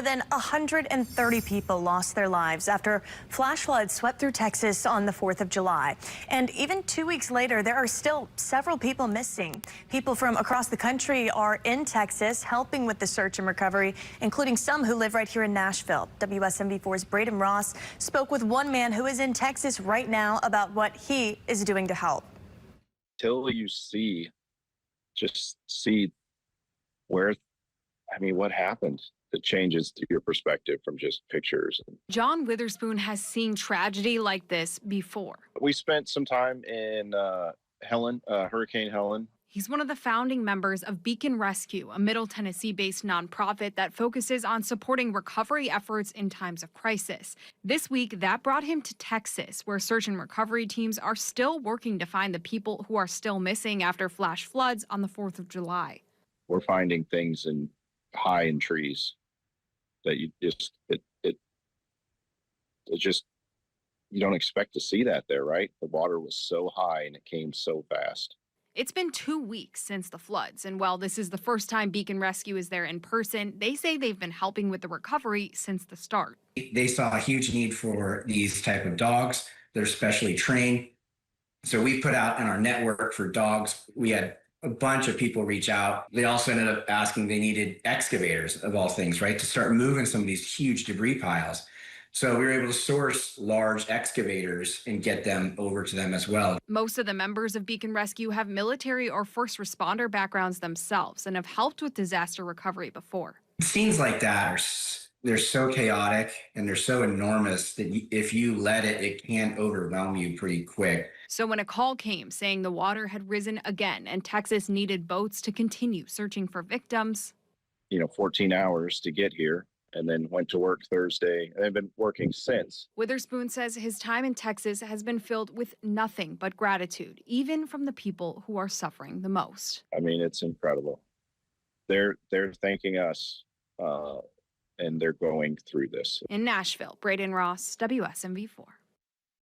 More than 130 people lost their lives after flash floods swept through Texas on the 4th of July. And even 2 weeks later, there are still several people missing. People from across the country are in Texas helping with the search and recovery, including some who live right here in Nashville. WSMV4's Braden Ross spoke with one man who is in Texas right now about what he is doing to help. Till you just see where, what happened. It changes your perspective from just pictures. John Witherspoon has seen tragedy like this before. We spent some time in Hurricane Helen. He's one of the founding members of Beacon Rescue, a Middle Tennessee-based nonprofit that focuses on supporting recovery efforts in times of crisis. This week, that brought him to Texas, where search and recovery teams are still working to find the people who are still missing after flash floods on the 4th of July. We're finding things high in trees that you don't expect to see that there, right? The water was so high and it came so fast. It's been 2 weeks since the floods, and while this is the first time Beacon Rescue is there in person, they say they've been helping with the recovery since the start. They saw a huge need for these type of dogs. They're specially trained. So we put out in our network for dogs, we had a bunch of people reach out. They also ended up asking they needed excavators, of all things, right, to start moving some of these huge debris piles. So we were able to source large excavators and get them over to them as well. Most of the members of Beacon Rescue have military or first responder backgrounds themselves and have helped with disaster recovery before. Scenes like that they're so chaotic and they're so enormous that if you let it can overwhelm you pretty quick. So when a call came saying the water had risen again and Texas needed boats to continue searching for victims. 14 hours to get here, and then went to work Thursday. They've been working since. Witherspoon says his time in Texas has been filled with nothing but gratitude, even from the people who are suffering the most. It's incredible. They're thanking us, and they're going through this. In Nashville, Braden Ross, WSMV4.